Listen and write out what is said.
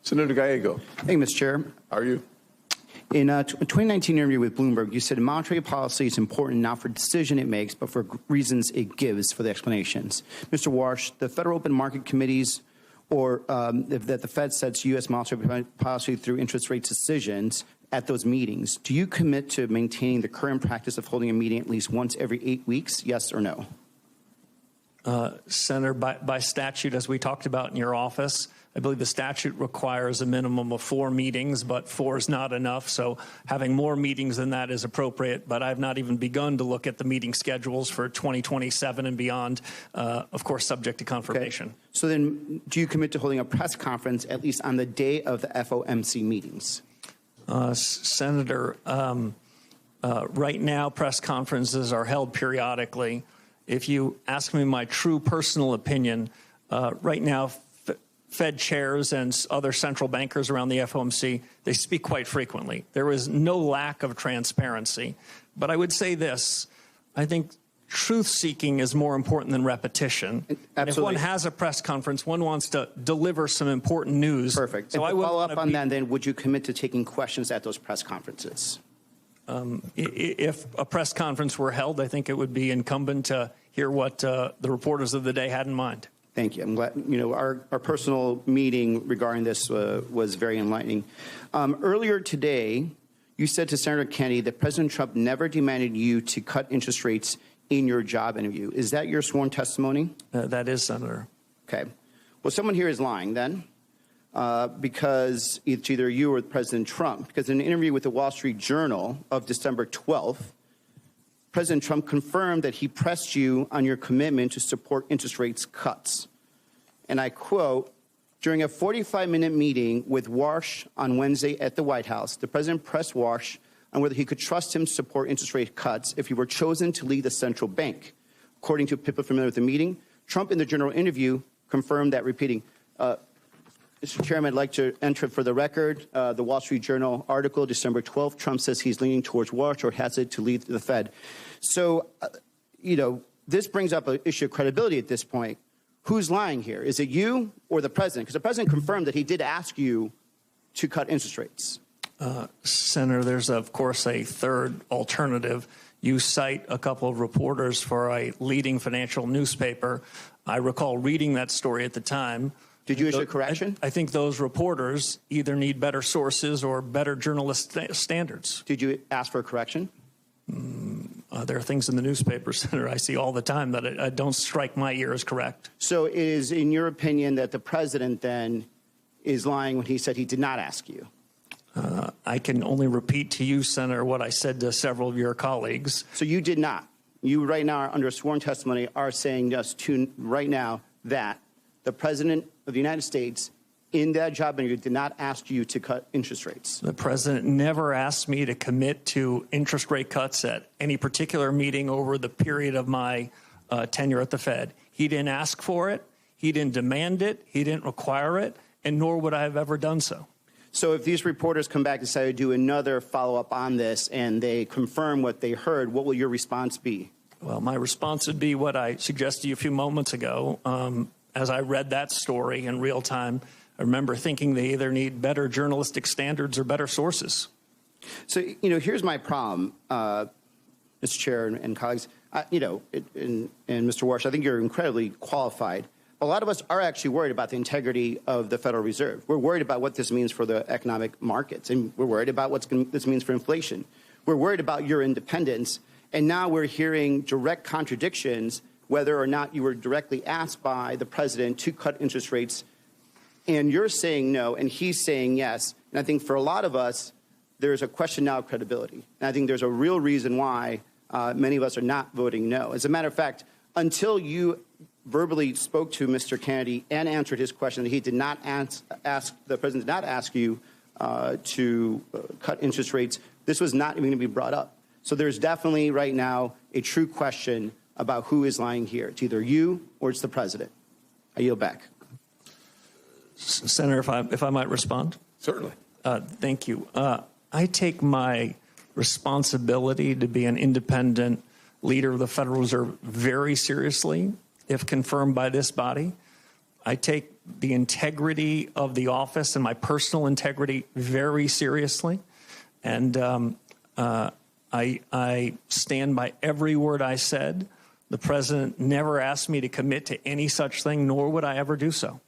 Senator Gallego. Thank you, Mr. Chair. How are you? In a 2019 interview with Bloomberg, you said monetary policy is important not for the decision it makes, but for reasons it gives for the explanations. Mr. Warsh, the Federal Open Market Committees or that the Fed sets U.S. monetary policy through interest rate decisions at those meetings, do you commit to maintaining the current practice of holding a meeting at least once every 8 weeks, yes or no? Senator, by statute, as we talked about in your office, I believe the statute requires a minimum of 4 meetings, but 4 is not enough. So having more meetings than that is appropriate. But I've not even begun to look at the meeting schedules for 2027 and beyond, of course, subject to confirmation. Okay. So then do you commit to holding a press conference at least on the day of the FOMC meetings? Senator, right now press conferences are held periodically. If you ask me my true personal opinion, right now Fed chairs and other central bankers around the FOMC, they speak quite frequently. There is no lack of transparency. But I would say this, I think truth-seeking is more important than repetition. And if one has a press conference, one wants to deliver some important news. Perfect. So and to follow up on that, then, would you commit to taking questions at those press conferences? If a press conference were held, I think it would be incumbent to hear what the reporters of the day had in mind. Thank you. I'm glad, our personal meeting regarding this was very enlightening. Earlier today, you said to Senator Kennedy that President Trump never demanded you to cut interest rates in your job interview. Is that your sworn testimony? That is, Senator. Okay. Well, someone here is lying then, because it's either you or President Trump. Because in an interview with the Wall Street Journal of December 12th, President Trump confirmed that he pressed you on your commitment to support interest rates cuts. And I quote, during a 45-minute meeting with Warsh on Wednesday at the White House, the president pressed Warsh on whether he could trust him to support interest rate cuts if he were chosen to lead the central bank. According to people familiar with the meeting, Trump in the general interview confirmed that, repeating, Mr. Chairman, I'd like to enter for the record the Wall Street Journal article, December 12th. Trump says he's leaning towards Warsh or has it to lead the Fed. So, this brings up an issue of credibility at this point. Who's lying here? Is it you or the president? Because the president confirmed that he did ask you to cut interest rates. Senator, there's, of course, a third alternative. You cite a couple of reporters for a leading financial newspaper. I recall reading that story at the time. Did you issue a correction? I think those reporters either need better sources or better journalist standards. Did you ask for a correction? There are things in the newspaper, Senator, I see all the time that don't strike my ear as correct. So it is, in your opinion, that the president then is lying when he said he did not ask you? I can only repeat to you, Senator, what I said to several of your colleagues. So you did not? You right now, under sworn testimony, are saying just to right now that the president of the United States in that job interview did not ask you to cut interest rates? The president never asked me to commit to interest rate cuts at any particular meeting over the period of my tenure at the Fed. He didn't ask for it. He didn't demand it. He didn't require it, and nor would I have ever done so. So if these reporters come back and say, do another follow-up on this and they confirm what they heard, what will your response be? Well, my response would be what I suggested to you a few moments ago. As I read that story in real time, I remember thinking they either need better journalistic standards or better sources. So, here's my problem, Mr. Chair and colleagues. And Mr. Warsh, I think you're incredibly qualified. A lot of us are actually worried about the integrity of the Federal Reserve. We're worried about what this means for the economic markets, and we're worried about what this means for inflation. We're worried about your independence, and now we're hearing direct contradictions whether or not you were directly asked by the president to cut interest rates, and you're saying no, and he's saying yes. And I think for a lot of us, there's a question now of credibility. And I think there's a real reason why many of us are not voting no. As a matter of fact, until you verbally spoke to Mr. Kennedy and answered his question that he did not the president did not ask you to cut interest rates, this was not even going to be brought up. So there's definitely right now a true question about who is lying here. It's either you or it's the president. I yield back. Senator, if I might respond? Certainly. Thank you. I take my responsibility to be an independent leader of the Federal Reserve very seriously, if confirmed by this body. I take the integrity of the office and my personal integrity very seriously. And I stand by every word I said. The president never asked me to commit to any such thing, nor would I ever do so.